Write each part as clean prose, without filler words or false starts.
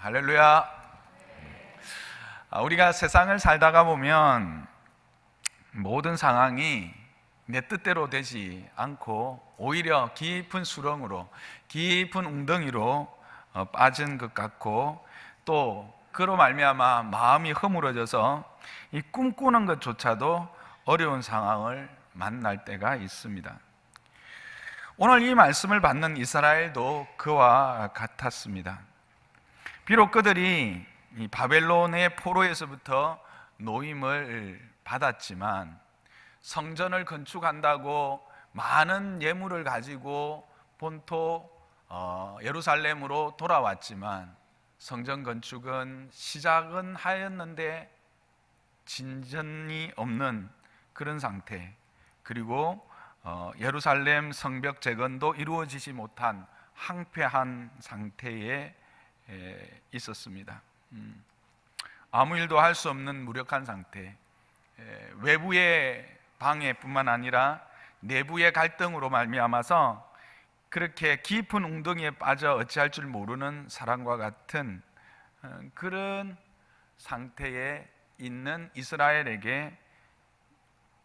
할렐루야. 우리가 세상을 살다가 보면 모든 상황이 내 뜻대로 되지 않고 오히려 깊은 수렁으로, 깊은 웅덩이로 빠진 것 같고, 또 그로 말미암아 마음이 허물어져서 이 꿈꾸는 것조차도 어려운 상황을 만날 때가 있습니다. 오늘 이 말씀을 받는 이스라엘도 그와 같았습니다. 비록 그들이 이 바벨론의 포로에서부터 노임을 받았지만 성전을 건축한다고 많은 예물을 가지고 본토 예루살렘으로 돌아왔지만 성전 건축은 시작은 하였는데 진전이 없는 그런 상태, 그리고 예루살렘 성벽 재건도 이루어지지 못한 황폐한 상태에 있었습니다. 아무 일도 할 수 없는 무력한 상태, 외부의 방해뿐만 아니라 내부의 갈등으로 말미암아서 그렇게 깊은 웅덩이에 빠져 어찌할 줄 모르는 사람과 같은 그런 상태에 있는 이스라엘에게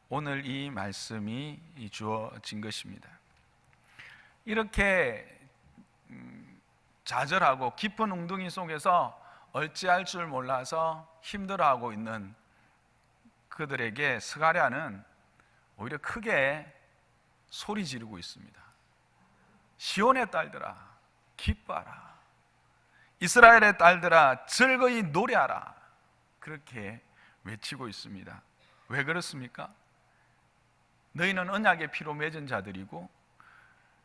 오늘 이 말씀이 주어진 것입니다. 이렇게 좌절하고 깊은 웅덩이 속에서 어찌할 줄 몰라서 힘들어하고 있는 그들에게 스가랴는 오히려 크게 소리 지르고 있습니다. 시온의 딸들아 기뻐하라, 이스라엘의 딸들아 즐거이 노래하라, 그렇게 외치고 있습니다. 왜 그렇습니까? 너희는 언약의 피로 맺은 자들이고,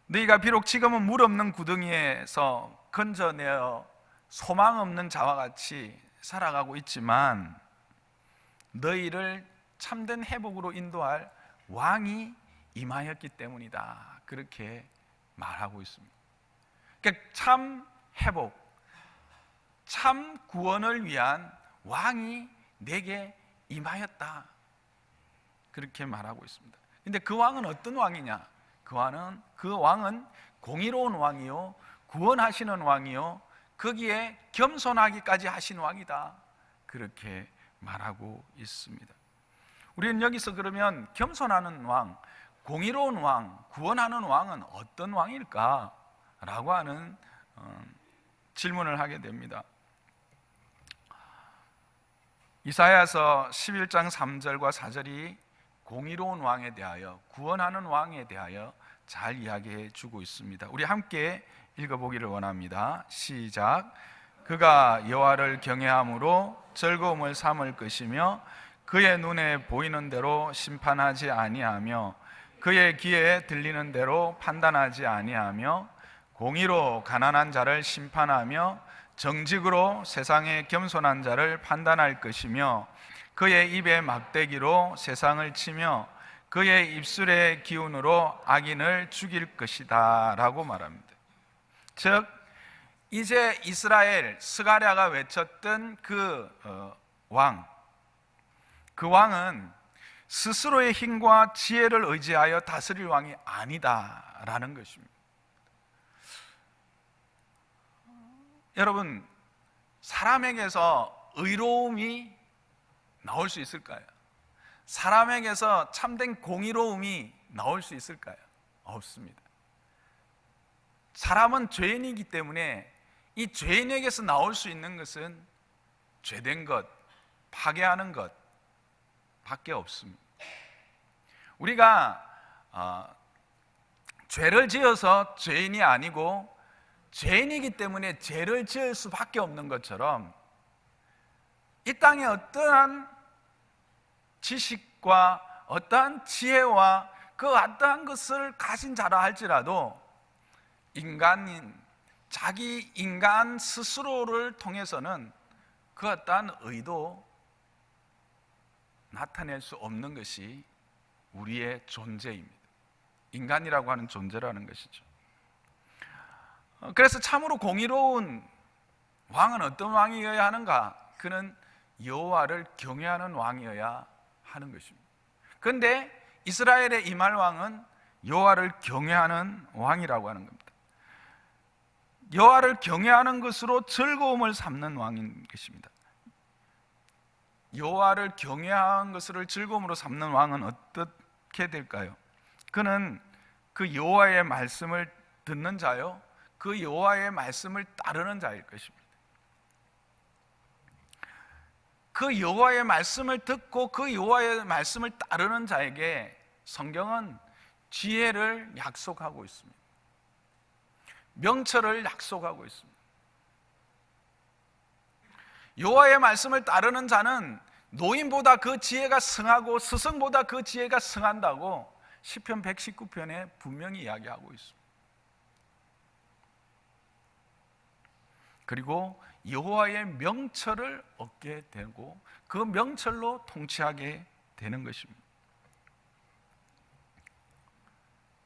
너희가 비록 지금은 물 없는 구덩이에서 건져내어 소망 없는 자와 같이 살아가고 있지만 너희를 참된 회복으로 인도할 왕이 임하였기 때문이다, 그렇게 말하고 있습니다. 그러니까 참 회복, 참 구원을 위한 왕이 내게 임하였다, 그렇게 말하고 있습니다. 근데 그 왕은 어떤 왕이냐? 그 왕은 공의로운 왕이요, 구원하시는 왕이요, 거기에 겸손하기까지 하신 왕이다, 그렇게 말하고 있습니다. 우리는 여기서 그러면 겸손하는 왕, 공의로운 왕, 구원하는 왕은 어떤 왕일까? 라고 하는 질문을 하게 됩니다. 이사야서 11장 3절과 4절이 공의로운 왕에 대하여, 구원하는 왕에 대하여 잘 이야기해 주고 있습니다. 우리 함께 읽어보기를 원합니다. 시작. 그가 여호와를 경외함으로 즐거움을 삼을 것이며 그의 눈에 보이는 대로 심판하지 아니하며 그의 귀에 들리는 대로 판단하지 아니하며 공의로 가난한 자를 심판하며 정직으로 세상의 겸손한 자를 판단할 것이며 그의 입의 막대기로 세상을 치며 그의 입술의 기운으로 악인을 죽일 것이다 라고 말합니다. 즉 이제 이스라엘 스가랴가 외쳤던 그 왕은 스스로의 힘과 지혜를 의지하여 다스릴 왕이 아니다라는 것입니다. 여러분, 사람에게서 의로움이 나올 수 있을까요? 사람에게서 참된 공의로움이 나올 수 있을까요? 없습니다. 사람은 죄인이기 때문에 이 죄인에게서 나올 수 있는 것은 죄된 것, 파괴하는 것 밖에 없습니다. 우리가 죄를 지어서 죄인이 아니고 죄인이기 때문에 죄를 지을 수밖에 없는 것처럼 이 땅에 어떠한 지식과 어떠한 지혜와 그 어떠한 것을 가진 자라 할지라도 인간인 자기 인간 스스로를 통해서는 그 어떠한 의도 나타낼 수 없는 것이 우리의 존재입니다. 인간이라고 하는 존재라는 것이죠. 그래서 참으로 공의로운 왕은 어떤 왕이어야 하는가? 그는 여호와를 경외하는 왕이어야 하는 것입니다. 그런데 이스라엘의 임할 왕은 여호와를 경외하는 왕이라고 하는 겁니다. 여호와를 경외하는 것으로 즐거움을 삼는 왕인 것입니다. 여호와를 경외하는 것을 즐거움으로 삼는 왕은 어떻게 될까요? 그는 그 여호와의 말씀을 듣는 자요, 그 여호와의 말씀을 따르는 자일 것입니다. 그 여호와의 말씀을 듣고 그 여호와의 말씀을 따르는 자에게 성경은 지혜를 약속하고 있습니다. 명철을 약속하고 있습니다. 여호와의 말씀을 따르는 자는 노인보다 그 지혜가 승하고 스승보다 그 지혜가 승한다고 시편 119편에 분명히 이야기하고 있습니다. 그리고 여호와의 명철을 얻게 되고 그 명철로 통치하게 되는 것입니다.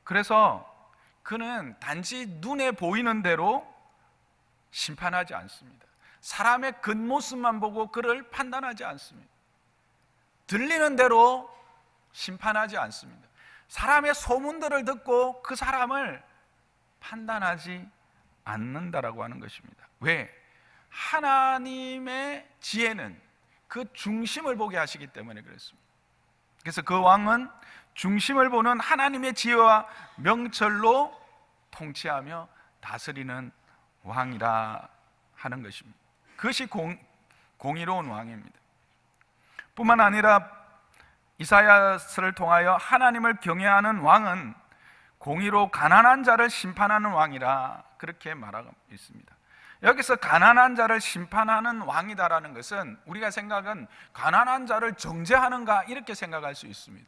그래서 그는 단지 눈에 보이는 대로 심판하지 않습니다. 사람의 겉모습만 보고 그를 판단하지 않습니다. 들리는 대로 심판하지 않습니다. 사람의 소문들을 듣고 그 사람을 판단하지 않는다라고 하는 것입니다. 왜? 하나님의 지혜는 그 중심을 보게 하시기 때문에 그렇습니다. 그래서 그 왕은 중심을 보는 하나님의 지혜와 명철로 통치하며 다스리는 왕이라 하는 것입니다. 그것이 공의로운 왕입니다. 뿐만 아니라 이사야서를 통하여 하나님을 경외하는 왕은 공의로 가난한 자를 심판하는 왕이라 그렇게 말하고 있습니다. 여기서 가난한 자를 심판하는 왕이다라는 것은 우리가 생각은 가난한 자를 정죄하는가 이렇게 생각할 수 있습니다.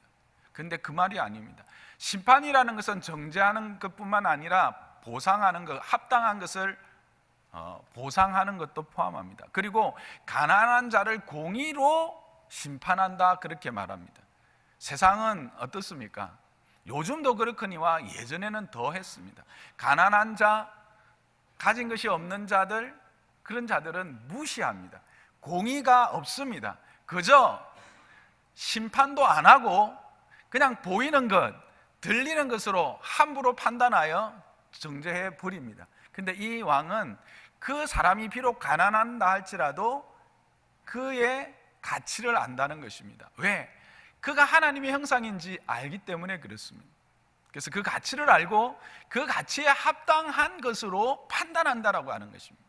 근데 그 말이 아닙니다. 심판이라는 것은 정죄하는 것뿐만 아니라 보상하는 것, 합당한 것을 보상하는 것도 포함합니다. 그리고 가난한 자를 공의로 심판한다 그렇게 말합니다. 세상은 어떻습니까? 요즘도 그렇거니와 예전에는 더 했습니다. 가난한 자, 가진 것이 없는 자들, 그런 자들은 무시합니다. 공의가 없습니다. 그저 심판도 안 하고 그냥 보이는 것, 들리는 것으로 함부로 판단하여 정죄해 버립니다. 근데 이 왕은 그 사람이 비록 가난한다 할지라도 그의 가치를 안다는 것입니다. 왜? 그가 하나님의 형상인지 알기 때문에 그렇습니다. 그래서 그 가치를 알고 그 가치에 합당한 것으로 판단한다라고 하는 것입니다.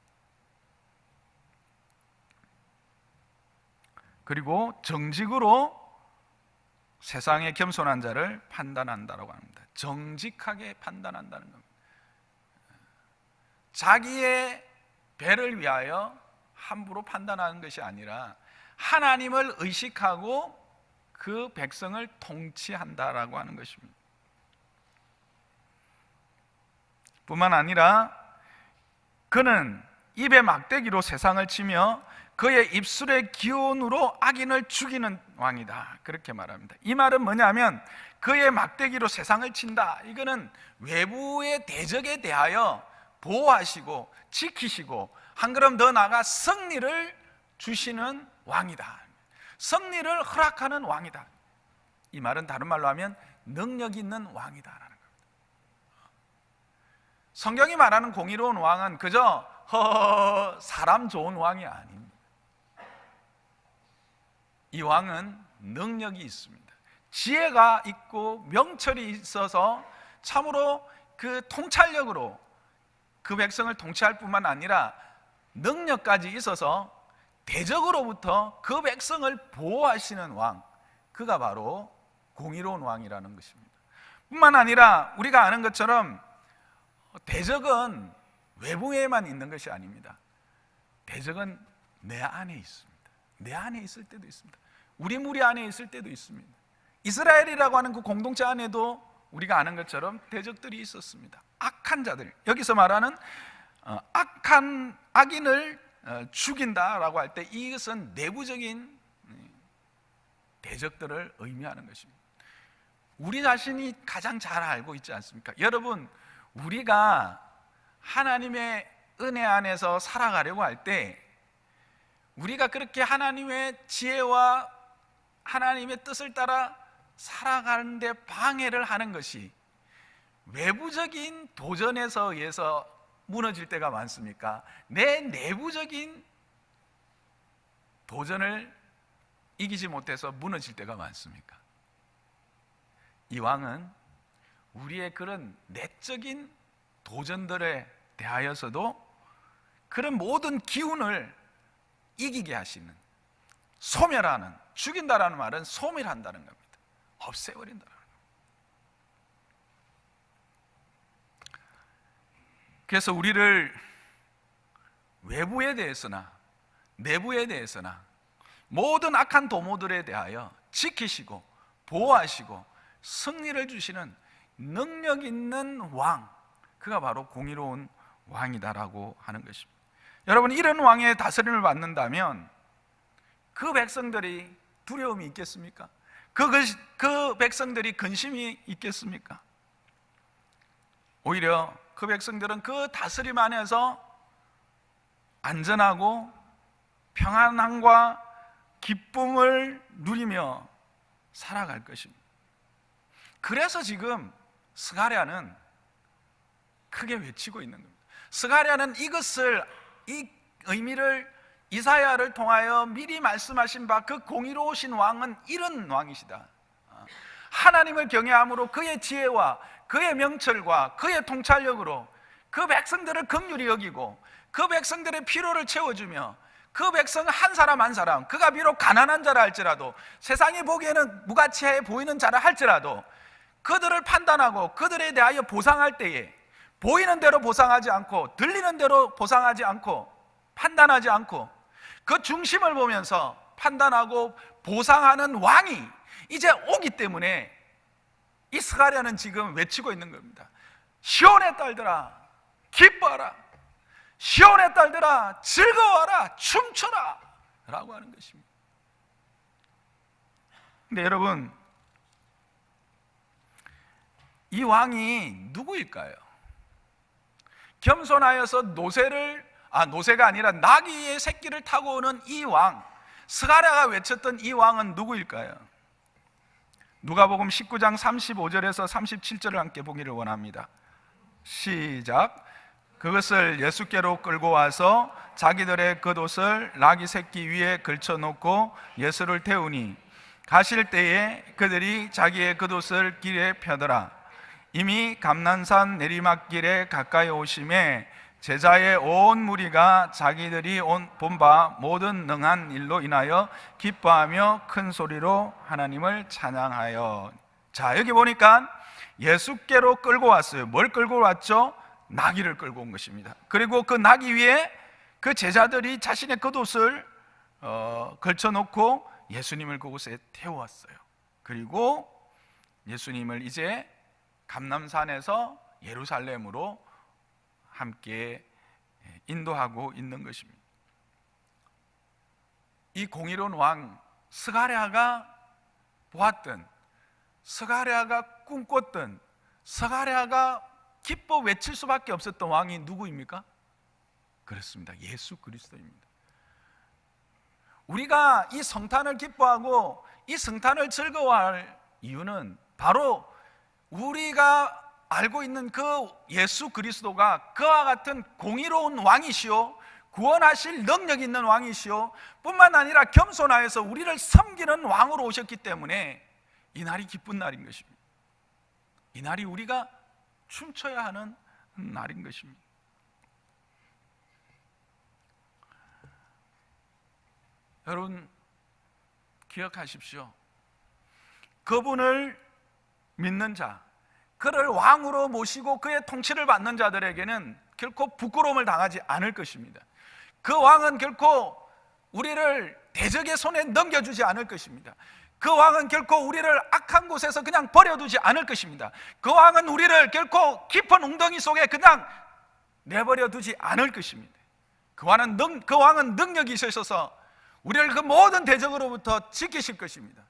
그리고 정직으로 세상의 겸손한 자를 판단한다라고 합니다. 정직하게 판단한다는 겁니다. 자기의 배를 위하여 함부로 판단하는 것이 아니라 하나님을 의식하고 그 백성을 통치한다라고 하는 것입니다. 뿐만 아니라 그는 입에 막대기로 세상을 치며 그의 입술의 기운으로 악인을 죽이는 왕이다 그렇게 말합니다. 이 말은 뭐냐면 그의 막대기로 세상을 친다. 이거는 외부의 대적에 대하여 보호하시고 지키시고 한 걸음 더 나아가 승리를 주시는 왕이다. 승리를 허락하는 왕이다. 이 말은 다른 말로 하면 능력 있는 왕이다라는 겁니다. 성경이 말하는 공의로운 왕은 그저 사람 좋은 왕이 아닙니다. 이 왕은 능력이 있습니다. 지혜가 있고 명철이 있어서 참으로 그 통찰력으로 그 백성을 통치할 뿐만 아니라 능력까지 있어서 대적으로부터 그 백성을 보호하시는 왕, 그가 바로 공의로운 왕이라는 것입니다. 뿐만 아니라 우리가 아는 것처럼 대적은 외부에만 있는 것이 아닙니다. 대적은 내 안에 있습니다. 내 안에 있을 때도 있습니다. 우리 무리 안에 있을 때도 있습니다. 이스라엘이라고 하는 그 공동체 안에도 우리가 아는 것처럼 대적들이 있었습니다. 악한 자들, 여기서 말하는 악한 악인을 죽인다라고 할 때 이것은 내부적인 대적들을 의미하는 것입니다. 우리 자신이 가장 잘 알고 있지 않습니까? 여러분, 우리가 하나님의 은혜 안에서 살아가려고 할 때 우리가 그렇게 하나님의 지혜와 하나님의 뜻을 따라 살아가는 데 방해를 하는 것이 외부적인 도전에서 의해서 무너질 때가 많습니까? 내 내부적인 도전을 이기지 못해서 무너질 때가 많습니까? 이 왕은 우리의 그런 내적인 도전들에 대하여서도 그런 모든 기운을 이기게 하시는, 소멸하는, 죽인다라는 말은 소멸한다는 겁니다. 없애버린다는 겁니다. 그래서 우리를 외부에 대해서나 내부에 대해서나 모든 악한 도모들에 대하여 지키시고 보호하시고 승리를 주시는 능력 있는 왕, 그가 바로 공의로운 왕이다라고 하는 것입니다. 여러분, 이런 왕의 다스림을 받는다면 그 백성들이 두려움이 있겠습니까? 그 백성들이 근심이 있겠습니까? 오히려 그 백성들은 그 다스림 안에서 안전하고 평안함과 기쁨을 누리며 살아갈 것입니다. 그래서 지금 스가랴는 크게 외치고 있는 겁니다. 스가랴는 이 의미를 이사야를 통하여 미리 말씀하신 바 그 공의로우신 왕은 이런 왕이시다. 하나님을 경외함으로 그의 지혜와 그의 명철과 그의 통찰력으로 그 백성들을 긍휼히 여기고 그 백성들의 필요를 채워주며 그 백성 한 사람 한 사람, 그가 비록 가난한 자라 할지라도, 세상이 보기에는 무가치해 보이는 자라 할지라도 그들을 판단하고 그들에 대하여 보상할 때에 보이는 대로 보상하지 않고 들리는 대로 보상하지 않고 판단하지 않고 그 중심을 보면서 판단하고 보상하는 왕이 이제 오기 때문에 이 스가랴는 지금 외치고 있는 겁니다. 시온의 딸들아 기뻐하라, 시온의 딸들아 즐거워하라, 춤춰라 라고 하는 것입니다. 근데 여러분, 이 왕이 누구일까요? 겸손하여서 노새가 아니라 나귀의 새끼를 타고 오는 이 왕, 스가랴가 외쳤던 이 왕은 누구일까요? 누가복음 19장 35절에서 37절을 함께 보기를 원합니다. 시작. 그것을 예수께로 끌고 와서 자기들의 겉옷을 나귀 새끼 위에 걸쳐놓고 예수를 태우니 가실 때에 그들이 자기의 겉옷을 길에 펴더라. 이미 감난산 내리막길에 가까이 오심에 제자의 온 무리가 자기들이 본 바 모든 능한 일로 인하여 기뻐하며 큰 소리로 하나님을 찬양하여. 자, 여기 보니까 예수께로 끌고 왔어요. 뭘 끌고 왔죠? 나귀를 끌고 온 것입니다. 그리고 그 나귀 위에 그 제자들이 자신의 겉옷을 걸쳐놓고 예수님을 그곳에 태워왔어요. 그리고 예수님을 이제 감람산에서 예루살렘으로 함께 인도하고 있는 것입니다. 이 공의로운 왕 스가랴가 보았던, 스가랴가 꿈꿨던, 스가랴가 기뻐 외칠 수밖에 없었던 왕이 누구입니까? 그렇습니다. 예수 그리스도입니다. 우리가 이 성탄을 기뻐하고 이 성탄을 즐거워할 이유는 바로 우리가 알고 있는 그 예수 그리스도가 그와 같은 공의로운 왕이시오, 구원하실 능력 있는 왕이시오, 뿐만 아니라 겸손하여서 우리를 섬기는 왕으로 오셨기 때문에 이 날이 기쁜 날인 것입니다. 이 날이 우리가 춤춰야 하는 날인 것입니다. 여러분 기억하십시오. 그분을 믿는 자, 그를 왕으로 모시고 그의 통치를 받는 자들에게는 결코 부끄러움을 당하지 않을 것입니다. 그 왕은 결코 우리를 대적의 손에 넘겨주지 않을 것입니다. 그 왕은 결코 우리를 악한 곳에서 그냥 버려두지 않을 것입니다. 그 왕은 우리를 결코 깊은 웅덩이 속에 그냥 내버려 두지 않을 것입니다. 그 왕은 능력이 있어서 우리를 그 모든 대적으로부터 지키실 것입니다.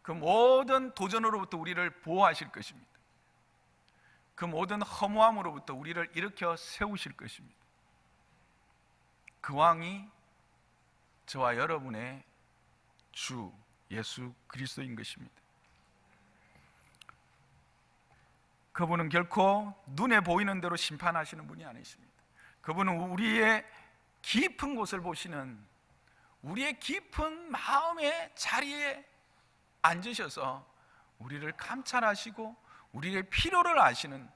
그 모든 도전으로부터 우리를 보호하실 것입니다. 그 모든 허무함으로부터 우리를 일으켜 세우실 것입니다. 그 왕이 저와 여러분의 주 예수 그리스도인 것입니다. 그분은 결코 눈에 보이는 대로 심판하시는 분이 아니십니다. 그분은 우리의 깊은 곳을 보시는, 우리의 깊은 마음의 자리에 앉으셔서 우리를 감찰하시고 우리의 필요를 아시는,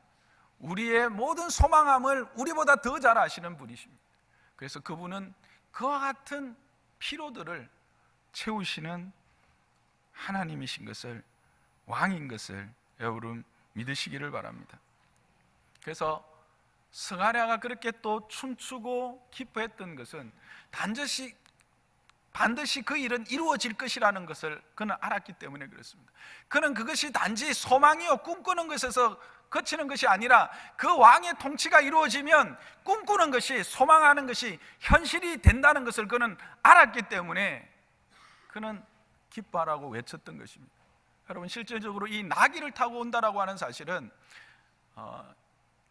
우리의 모든 소망함을 우리보다 더 잘 아시는 분이십니다. 그래서 그분은 그와 같은 필요들을 채우시는 하나님이신 것을, 왕인 것을 여러분 믿으시기를 바랍니다. 그래서 스가랴가 그렇게 또 춤추고 기뻐했던 것은 반드시 그 일은 이루어질 것이라는 것을 그는 알았기 때문에 그렇습니다. 그는 그것이 단지 소망이요 꿈꾸는 것에서 그치는 것이 아니라 그 왕의 통치가 이루어지면 꿈꾸는 것이, 소망하는 것이 현실이 된다는 것을 그는 알았기 때문에 그는 기뻐하라고 외쳤던 것입니다. 여러분, 실제적으로 이 나귀를 타고 온다라고 하는 사실은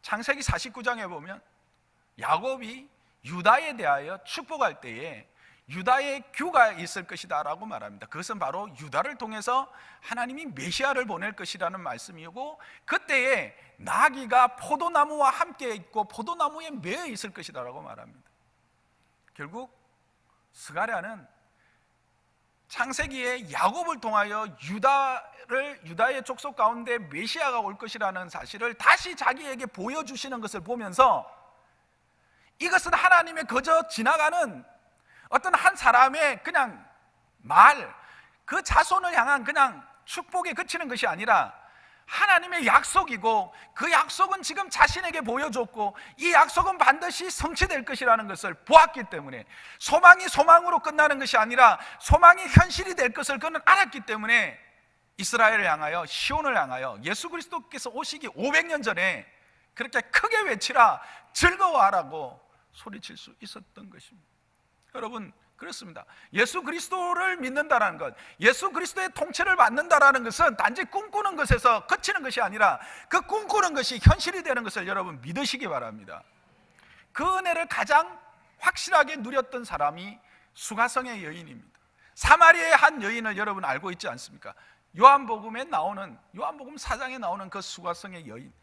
창세기 49장에 보면 야곱이 유다에 대하여 축복할 때에 유다의 규가 있을 것이다 라고 말합니다. 그것은 바로 유다를 통해서 하나님이 메시아를 보낼 것이라는 말씀이고, 그때에 나귀가 포도나무와 함께 있고 포도나무에 매여 있을 것이다 라고 말합니다. 결국 스가랴는 창세기에 야곱을 통하여 유다의 족속 가운데 메시아가 올 것이라는 사실을 다시 자기에게 보여주시는 것을 보면서, 이것은 하나님의 그저 지나가는 어떤 한 사람의 그냥 그 자손을 향한 그냥 축복에 그치는 것이 아니라 하나님의 약속이고, 그 약속은 지금 자신에게 보여줬고 이 약속은 반드시 성취될 것이라는 것을 보았기 때문에, 소망이 소망으로 끝나는 것이 아니라 소망이 현실이 될 것을 그는 알았기 때문에 이스라엘을 향하여, 시온을 향하여 예수 그리스도께서 오시기 500년 전에 그렇게 크게 외치라, 즐거워하라고 소리칠 수 있었던 것입니다. 여러분, 그렇습니다. 예수 그리스도를 믿는다는 것, 예수 그리스도의 통치를 받는다는 것은 단지 꿈꾸는 것에서 그치는 것이 아니라 그 꿈꾸는 것이 현실이 되는 것을 여러분 믿으시기 바랍니다. 그 은혜를 가장 확실하게 누렸던 사람이 수가성의 여인입니다. 사마리아의 한 여인을 여러분 알고 있지 않습니까? 요한복음 4장에 나오는 그 수가성의 여인,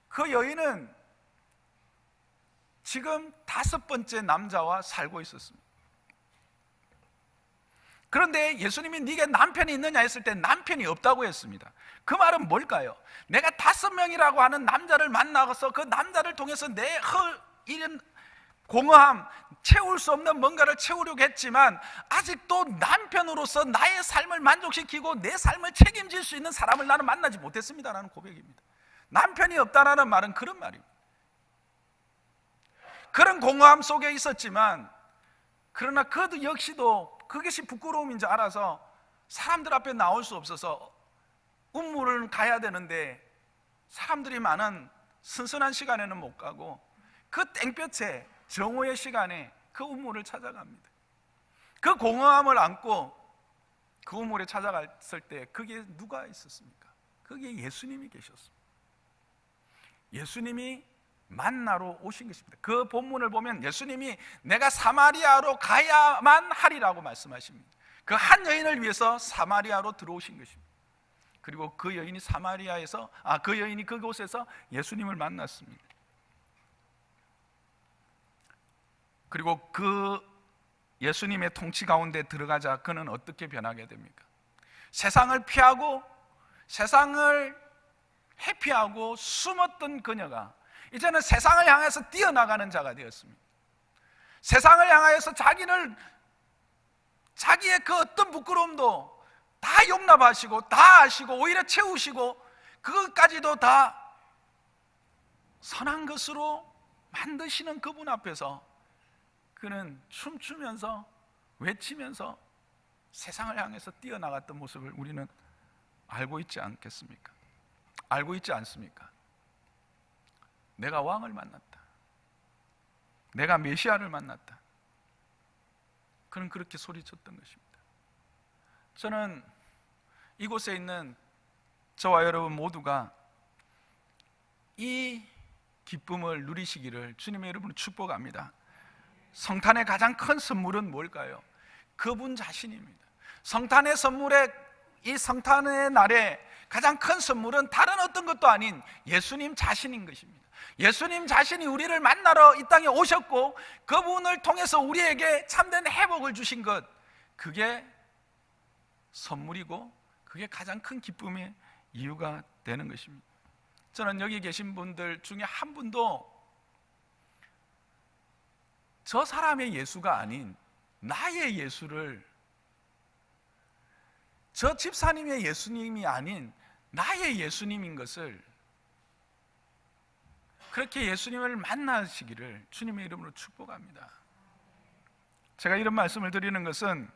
그 여인은 지금 5번째 남자와 살고 있었습니다. 그런데 예수님이 네게 남편이 있느냐 했을 때 남편이 없다고 했습니다. 그 말은 뭘까요? 내가 5명이라고 하는 남자를 만나서 그 남자를 통해서 내 이런 공허함, 채울 수 없는 뭔가를 채우려고 했지만 아직도 남편으로서 나의 삶을 만족시키고 내 삶을 책임질 수 있는 사람을 나는 만나지 못했습니다라는 고백입니다. 남편이 없다라는 말은 그런 말입니다. 그런 공허함 속에 있었지만, 그러나 그도 역시도 그것이 부끄러움인 줄 알아서 사람들 앞에 나올 수 없어서 운무를 가야 되는데 사람들이 많은 선선한 시간에는 못 가고 그 땡볕에 정오의 시간에 그 운무를 찾아갑니다. 그 공허함을 안고 그 우물에 찾아갔을 때 거기에 누가 있었습니까? 거기에 예수님이 계셨습니다. 예수님이 만나러 오신 것입니다. 그 본문을 보면 예수님이 내가 사마리아로 가야만 하리라고 말씀하십니다. 그 한 여인을 위해서 사마리아로 들어오신 것입니다. 그리고 그 여인이 그 여인이 그곳에서 예수님을 만났습니다. 그리고 그 예수님의 통치 가운데 들어가자 그는 어떻게 변하게 됩니까? 세상을 피하고 세상을 회피하고 숨었던 그녀가 이제는 세상을 향해서 뛰어나가는 자가 되었습니다. 세상을 향해서 자기의 그 어떤 부끄러움도 다 용납하시고 다 아시고 오히려 채우시고 그것까지도 다 선한 것으로 만드시는 그분 앞에서 그는 춤추면서 외치면서 세상을 향해서 뛰어나갔던 모습을 우리는 알고 있지 않겠습니까? 알고 있지 않습니까? 내가 왕을 만났다. 내가 메시아를 만났다. 그는 그렇게 소리쳤던 것입니다. 저는 이곳에 있는 저와 여러분 모두가 이 기쁨을 누리시기를 주님의 여러분을 축복합니다. 성탄의 가장 큰 선물은 뭘까요? 그분 자신입니다. 성탄의 선물에 이 성탄의 날에 가장 큰 선물은 다른 어떤 것도 아닌 예수님 자신인 것입니다. 예수님 자신이 우리를 만나러 이 땅에 오셨고 그분을 통해서 우리에게 참된 회복을 주신 것, 그게 선물이고 그게 가장 큰 기쁨의 이유가 되는 것입니다. 저는 여기 계신 분들 중에 한 분도 저 사람의 예수가 아닌 나의 예수를, 저 집사님의 예수님이 아닌 나의 예수님인 것을, 그렇게 예수님을 만나시기를 주님의 이름으로 축복합니다. 제가 이런 말씀을 드리는 것은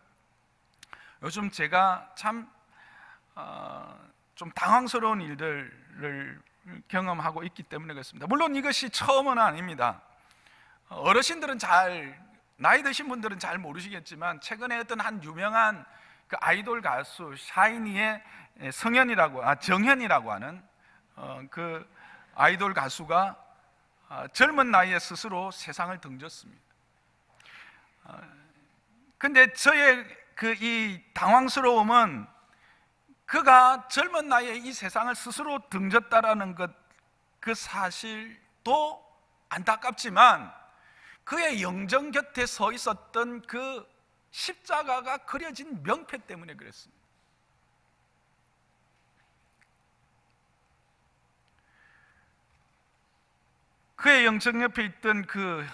요즘 제가 참 좀 당황스러운 일들을 경험하고 있기 때문에 그렇습니다. 물론 이것이 처음은 아닙니다. 어르신들은 나이 드신 분들은 잘 모르시겠지만 최근에 어떤 한 유명한 그 아이돌 가수 샤이니의 정현이라고 하는 그 아이돌 가수가 젊은 나이에 스스로 세상을 등졌습니다. 근데 저의 이 당황스러움은 그가 젊은 나이에 이 세상을 스스로 등졌다라는 것, 그 사실도 안타깝지만 그의 영정 곁에 서 있었던 그 십자가가 그려진 명패 때문에 그랬습니다. 그의 영정 옆에 있던 그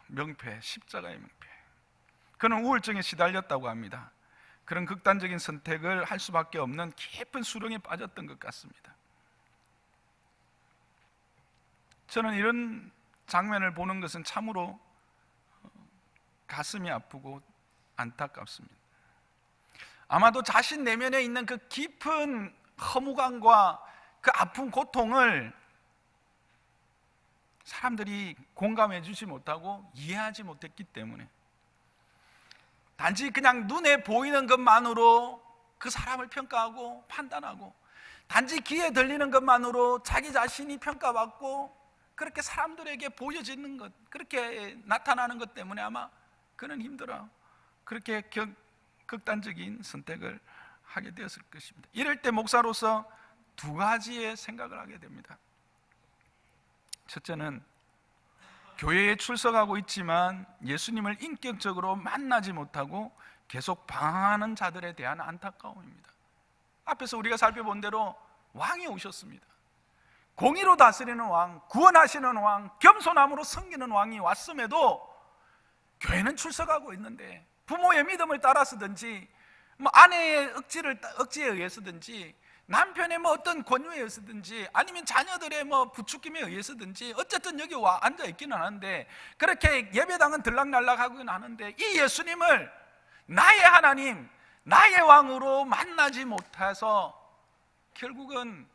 명패, 십자가의 명패, 그는 우울증에 시달렸다고 합니다. 그런 극단적인 선택을 할 수밖에 없는 깊은 수렁에 빠졌던 것 같습니다. 저는 이런 장면을 보는 것은 참으로 가슴이 아프고 안타깝습니다. 아마도 자신 내면에 있는 그 깊은 허무감과 그 아픈 고통을 사람들이 공감해 주지 못하고 이해하지 못했기 때문에 단지 그냥 눈에 보이는 것만으로 그 사람을 평가하고 판단하고, 단지 귀에 들리는 것만으로 자기 자신이 평가받고 그렇게 사람들에게 보여지는 것, 그렇게 나타나는 것 때문에 아마 그는 힘들어 그렇게 극단적인 선택을 하게 되었을 것입니다. 이럴 때 목사로서 두 가지의 생각을 하게 됩니다. 첫째는 교회에 출석하고 있지만 예수님을 인격적으로 만나지 못하고 계속 방황하는 자들에 대한 안타까움입니다. 앞에서 우리가 살펴본 대로 왕이 오셨습니다. 공의로 다스리는 왕, 구원하시는 왕, 겸손함으로 섬기는 왕이 왔음에도 교회는 출석하고 있는데 부모의 믿음을 따라서든지 아내의 억지에 의해서든지 남편의 어떤 권유에 의해서든지 아니면 자녀들의 부추김에 의해서든지 어쨌든 여기 와 앉아 있기는 하는데 그렇게 예배당은 들락날락하고는 하는데 이 예수님을 나의 하나님, 나의 왕으로 만나지 못해서 결국은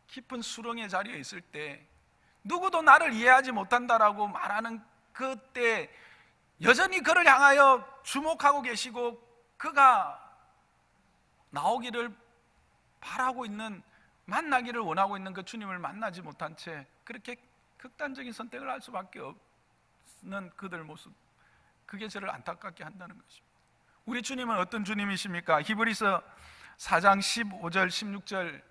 깊은 수렁의 자리에 있을 때 누구도 나를 이해하지 못한다라고 말하는 그때 여전히 그를 향하여 주목하고 계시고 그가 나오기를 바라고 있는, 만나기를 원하고 있는 그 주님을 만나지 못한 채 그렇게 극단적인 선택을 할 수밖에 없는 그들 모습, 그게 저를 안타깝게 한다는 것입니다. 우리 주님은 어떤 주님이십니까? 히브리서 4장 15절 16절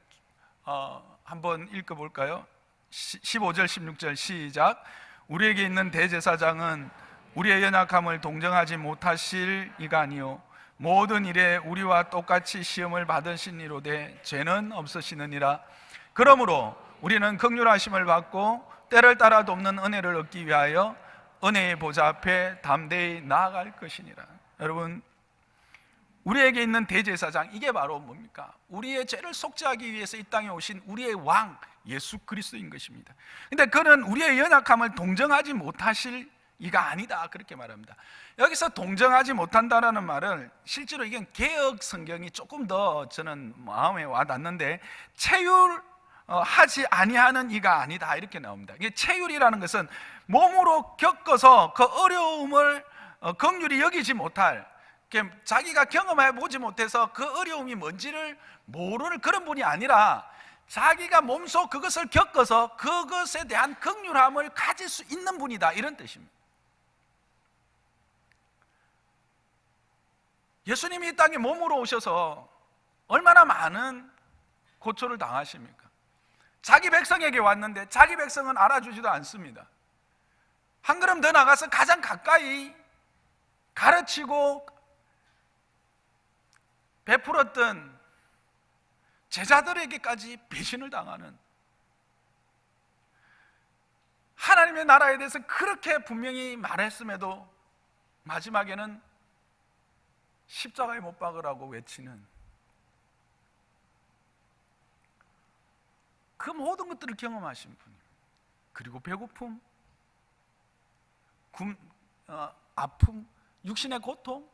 한번 읽어볼까요? 15절 16절 시작. 우리에게 있는 대제사장은 우리의 연약함을 동정하지 못하실 이가 아니요 모든 일에 우리와 똑같이 시험을 받으시니로되 죄는 없으시느니라. 그러므로 우리는 긍휼하심을 받고 때를 따라 돕는 은혜를 얻기 위하여 은혜의 보좌 앞에 담대히 나아갈 것이니라. 여러분, 우리에게 있는 대제사장, 이게 바로 뭡니까? 우리의 죄를 속죄하기 위해서 이 땅에 오신 우리의 왕 예수 그리스도인 것입니다. 근데 그는 우리의 연약함을 동정하지 못하실 이가 아니다, 그렇게 말합니다. 여기서 동정하지 못한다라는 말은 실제로 이건 개역 성경이 조금 더 저는 마음에 와닿는데 체휼하지 아니하는 이가 아니다, 이렇게 나옵니다. 이게 체휼이라는 것은 몸으로 겪어서 그 어려움을 긍휼히 여기지 못할, 자기가 경험해 보지 못해서 그 어려움이 뭔지를 모르는 그런 분이 아니라 자기가 몸소 그것을 겪어서 그것에 대한 긍휼함을 가질 수 있는 분이다, 이런 뜻입니다. 예수님이 이 땅에 몸으로 오셔서 얼마나 많은 고초를 당하십니까? 자기 백성에게 왔는데 자기 백성은 알아주지도 않습니다. 한 걸음 더 나가서 가장 가까이 가르치고 베풀었던 제자들에게까지 배신을 당하는, 하나님의 나라에 대해서 그렇게 분명히 말했음에도 마지막에는 십자가에 못 박으라고 외치는 그 모든 것들을 경험하신 분, 그리고 배고픔, 아픔, 육신의 고통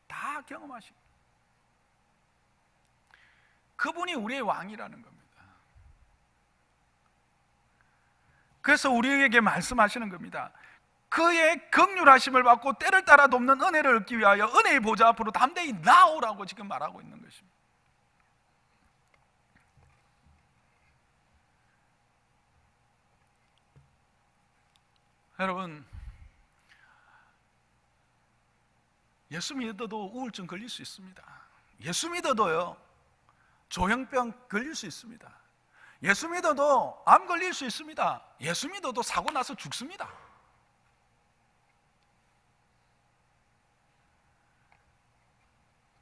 다 경험하신 그분이 우리의 왕이라는 겁니다. 그래서 우리에게 말씀하시는 겁니다. 그의 긍휼하심을 받고 때를 따라 돕는 은혜를 얻기 위하여 은혜의 보좌 앞으로 담대히 나오라고 지금 말하고 있는 것입니다. 여러분, 예수 믿어도 우울증 걸릴 수 있습니다. 예수 믿어도요, 조현병 걸릴 수 있습니다. 예수 믿어도 암 걸릴 수 있습니다. 예수 믿어도 사고 나서 죽습니다.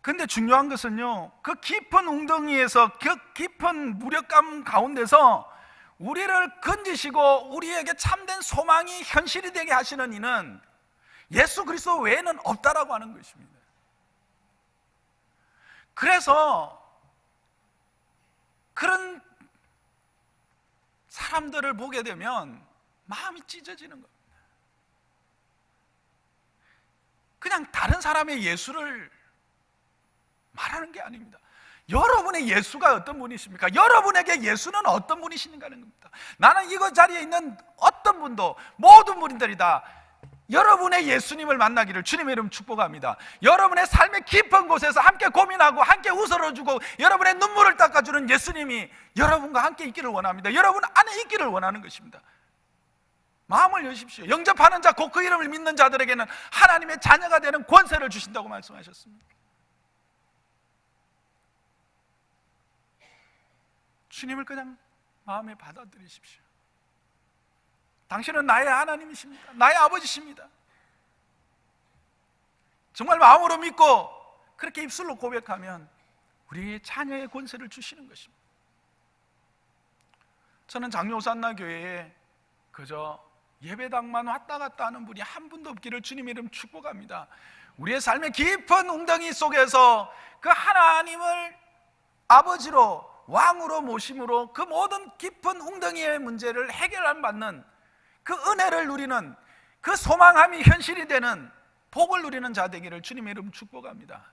근데 중요한 것은요, 그 깊은 웅덩이에서, 그 깊은 무력감 가운데서 우리를 건지시고 우리에게 참된 소망이 현실이 되게 하시는 이는 예수 그리스도 외에는 없다라고 하는 것입니다. 그래서 그런 사람들을 보게 되면 마음이 찢어지는 겁니다. 그냥 다른 사람의 예수를 말하는 게 아닙니다. 여러분의 예수가 어떤 분이십니까? 여러분에게 예수는 어떤 분이신가 하는 겁니다. 나는 이거 자리에 있는 어떤 분도, 모든 분들이 다 여러분의 예수님을 만나기를 주님의 이름 축복합니다. 여러분의 삶의 깊은 곳에서 함께 고민하고 함께 웃어주고 여러분의 눈물을 닦아주는 예수님이 여러분과 함께 있기를 원합니다. 여러분 안에 있기를 원하는 것입니다. 마음을 여십시오. 영접하는 자, 곧 그 이름을 믿는 자들에게는 하나님의 자녀가 되는 권세를 주신다고 말씀하셨습니다. 주님을 그냥 마음에 받아들이십시오. 당신은 나의 하나님이십니다. 나의 아버지십니다. 정말 마음으로 믿고 그렇게 입술로 고백하면 우리의 자녀의 권세를 주시는 것입니다. 저는 장로산나 교회에 그저 예배당만 왔다 갔다 하는 분이 한 분도 없기를 주님의 이름 축복합니다. 우리의 삶의 깊은 웅덩이 속에서 그 하나님을 아버지로, 왕으로 모심으로 그 모든 깊은 웅덩이의 문제를 해결받는 그 은혜를 누리는, 그 소망함이 현실이 되는 복을 누리는 자 되기를 주님의 이름 축복합니다.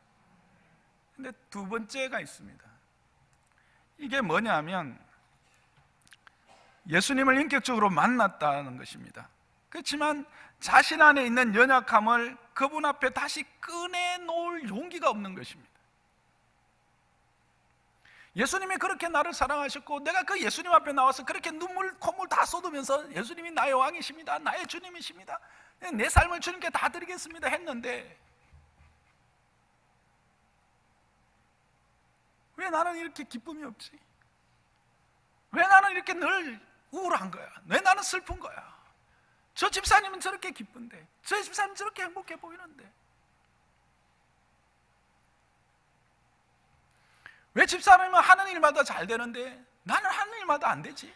근데 두 번째가 있습니다. 이게 뭐냐면 예수님을 인격적으로 만났다는 것입니다. 그렇지만 자신 안에 있는 연약함을 그분 앞에 다시 꺼내놓을 용기가 없는 것입니다. 예수님이 그렇게 나를 사랑하셨고 내가 그 예수님 앞에 나와서 그렇게 눈물 콧물 다 쏟으면서 예수님이 나의 왕이십니다, 나의 주님이십니다, 내 삶을 주님께 다 드리겠습니다 했는데 왜 나는 이렇게 기쁨이 없지? 왜 나는 이렇게 늘 우울한 거야? 왜 나는 슬픈 거야? 저 집사님은 저렇게 기쁜데, 저 집사님은 저렇게 행복해 보이는데 왜 집사람은 하는 일마다 잘 되는데 나는 하는 일마다 안 되지?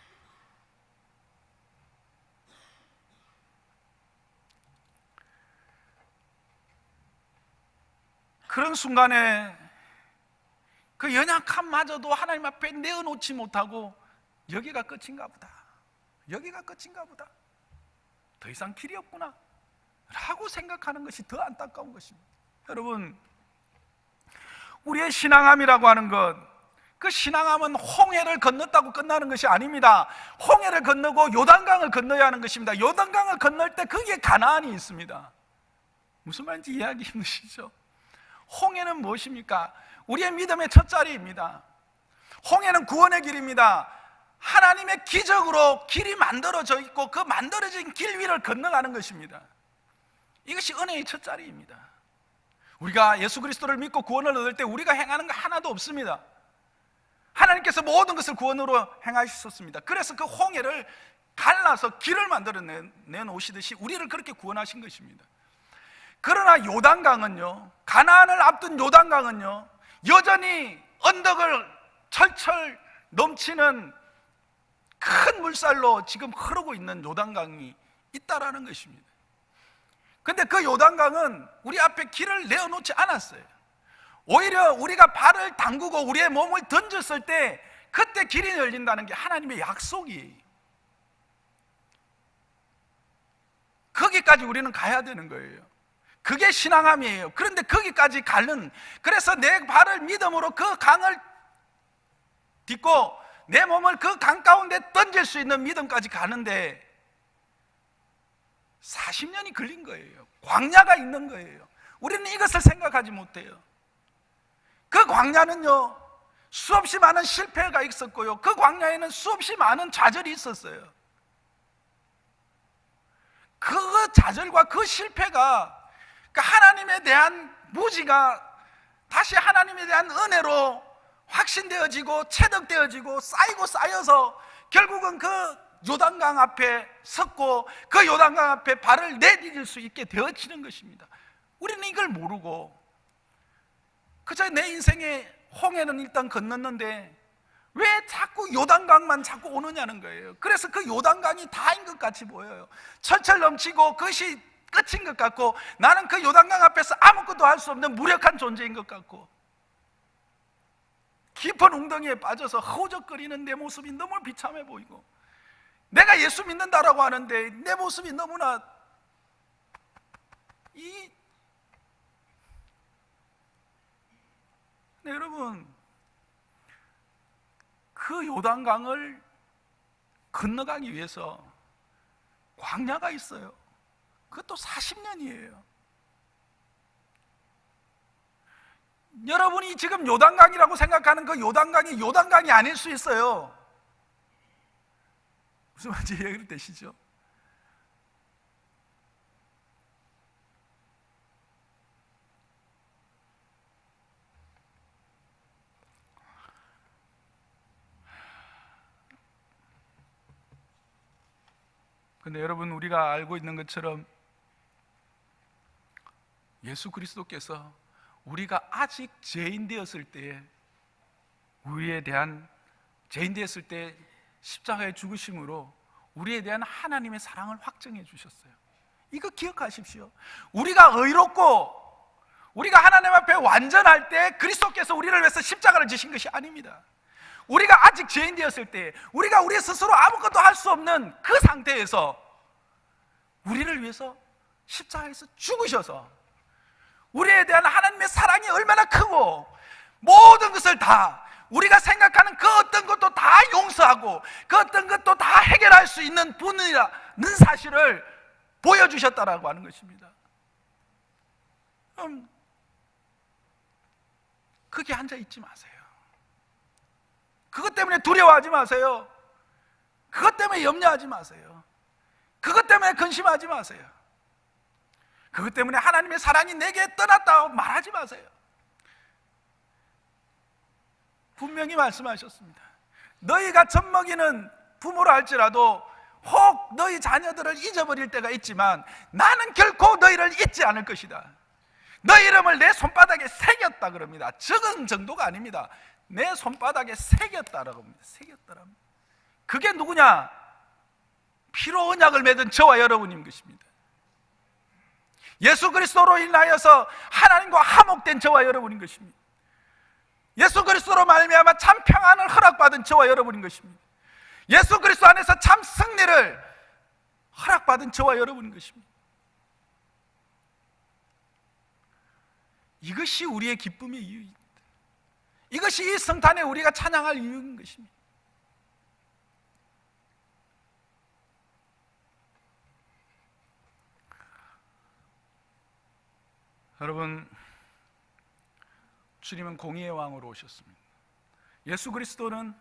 그런 순간에 그 연약함마저도 하나님 앞에 내어놓지 못하고 여기가 끝인가 보다, 여기가 끝인가 보다, 더 이상 길이 없구나 라고 생각하는 것이 더 안타까운 것입니다. 여러분, 우리의 신앙함이라고 하는 것, 그 신앙함은 홍해를 건넜다고 끝나는 것이 아닙니다. 홍해를 건너고 요단강을 건너야 하는 것입니다. 요단강을 건널 때 거기에 가나안이 있습니다. 무슨 말인지 이해하기 힘드시죠? 홍해는 무엇입니까? 우리의 믿음의 첫 자리입니다. 홍해는 구원의 길입니다. 하나님의 기적으로 길이 만들어져 있고 그 만들어진 길 위를 건너가는 것입니다. 이것이 은혜의 첫 자리입니다. 우리가 예수 그리스도를 믿고 구원을 얻을 때 우리가 행하는 거 하나도 없습니다. 하나님께서 모든 것을 구원으로 행하셨습니다. 그래서 그 홍해를 갈라서 길을 만들어 내놓으시듯이 우리를 그렇게 구원하신 것입니다. 그러나 요단강은요, 가나안을 앞둔 요단강은요, 여전히 언덕을 철철 넘치는 큰 물살로 지금 흐르고 있는 요단강이 있다라는 것입니다. 근데 그 요단강은 우리 앞에 길을 내어놓지 않았어요. 오히려 우리가 발을 담그고 우리의 몸을 던졌을 때 그때 길이 열린다는 게 하나님의 약속이에요. 거기까지 우리는 가야 되는 거예요. 그게 신앙함이에요. 그런데 거기까지 가는, 그래서 내 발을 믿음으로 그 강을 딛고 내 몸을 그 강 가운데 던질 수 있는 믿음까지 가는데 40년이 걸린 거예요. 광야가 있는 거예요. 우리는 이것을 생각하지 못해요. 그 광야는요, 수없이 많은 실패가 있었고요, 그 광야에는 수없이 많은 좌절이 있었어요. 그 좌절과 그 실패가 하나님에 대한 무지가 다시 하나님에 대한 은혜로 확신되어지고 체득되어지고 쌓이고 쌓여서 결국은 그 요단강 앞에 섰고 그 요단강 앞에 발을 내디딜 수 있게 되어지는 것입니다. 우리는 이걸 모르고 그저 내 인생의 홍해는 일단 건넜는데 왜 자꾸 요단강만 자꾸 오느냐는 거예요. 그래서 그 요단강이 다인 것 같이 보여요. 철철 넘치고 그것이 끝인 것 같고, 나는 그 요단강 앞에서 아무것도 할 수 없는 무력한 존재인 것 같고, 깊은 웅덩이에 빠져서 허우적거리는 내 모습이 너무 비참해 보이고, 내가 예수 믿는다라고 하는데 내 모습이 너무나 네, 여러분, 그 요단강을 건너가기 위해서 광야가 있어요. 그것도 40년이에요. 여러분이 지금 요단강이라고 생각하는 그 요단강이 요단강이 아닐 수 있어요. 무슨 말인지 이해가 되시죠? 근데 여러분, 우리가 알고 있는 것처럼 예수 그리스도께서 우리가 아직 죄인 되었을 때에 우리에 대한 죄인 되었을 때 십자가의 죽으심으로 우리에 대한 하나님의 사랑을 확증해 주셨어요. 이거 기억하십시오. 우리가 의롭고 우리가 하나님 앞에 완전할 때 그리스도께서 우리를 위해서 십자가를 지신 것이 아닙니다. 우리가 아직 죄인 되었을 때, 우리가 우리 스스로 아무것도 할 수 없는 그 상태에서 우리를 위해서 십자가에서 죽으셔서 우리에 대한 하나님의 사랑이 얼마나 크고 모든 것을 다, 우리가 생각하는 그 어떤 것도 다 용서하고 그 어떤 것도 다 해결할 수 있는 분이라는 사실을 보여주셨다라고 하는 것입니다. 그럼 거기 앉아 있지 마세요. 그것 때문에 두려워하지 마세요. 그것 때문에 염려하지 마세요. 그것 때문에 근심하지 마세요. 그것 때문에 하나님의 사랑이 내게 떠났다고 말하지 마세요. 분명히 말씀하셨습니다. 너희가 젖먹이는 부모라 할지라도 혹 너희 자녀들을 잊어버릴 때가 있지만 나는 결코 너희를 잊지 않을 것이다. 너희 이름을 내 손바닥에 새겼다 그럽니다. 적은 정도가 아닙니다. 내 손바닥에 새겼다라고 합니다. 새겼다랍니다. 그게 누구냐? 피로 언약을 맺은 저와 여러분인 것입니다. 예수 그리스도로 인하여서 하나님과 화목된 저와 여러분인 것입니다. 예수 그리스도로 말미암아 참 평안을 허락받은 저와 여러분인 것입니다. 예수 그리스도 안에서 참 승리를 허락받은 저와 여러분인 것입니다. 이것이 우리의 기쁨의 이유입니다. 이것이 이 성탄에 우리가 찬양할 이유인 것입니다. 여러분, 주님은 공의의 왕으로 오셨습니다. 예수 그리스도는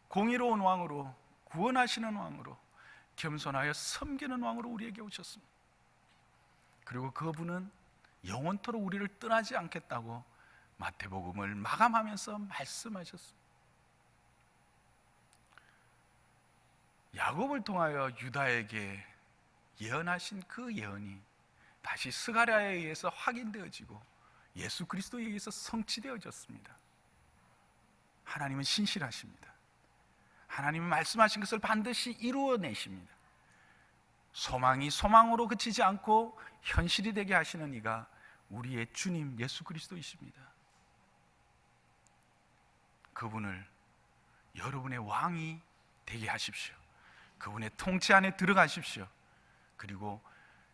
공의로운 왕으로, 구원하시는 왕으로, 겸손하여 섬기는 왕으로 우리에게 오셨습니다. 그리고 그분은 영원토록 우리를 떠나지 않겠다고 마태복음을 마감하면서 말씀하셨습니다. 야곱을 통하여 유다에게 예언하신 그 예언이 다시 스가랴에 의해서 확인되어지고 예수 그리스도에 의해서 성취되어졌습니다. 하나님은 신실하십니다. 하나님은 말씀하신 것을 반드시 이루어내십니다. 소망이 소망으로 그치지 않고 현실이 되게 하시는 이가 우리의 주님 예수 그리스도이십니다. 그분을 여러분의 왕이 되게 하십시오. 그분의 통치 안에 들어가십시오. 그리고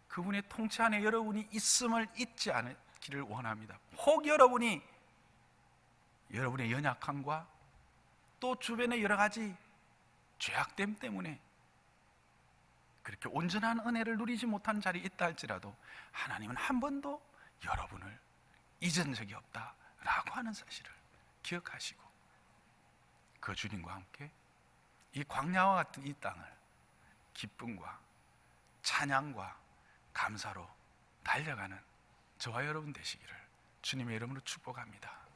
그분의 통치 안에 여러분이 있음을 잊지 않기를 원합니다. 혹 여러분이 여러분의 연약함과 또 주변의 여러 가지 죄악됨 때문에 그렇게 온전한 은혜를 누리지 못한 자리에 있다 할지라도 하나님은 한 번도 여러분을 잊은 적이 없다라고 하는 사실을 기억하시고 그 주님과 함께 이 광야와 같은 이 땅을 기쁨과 찬양과 감사로 달려가는 저와 여러분 되시기를 주님의 이름으로 축복합니다.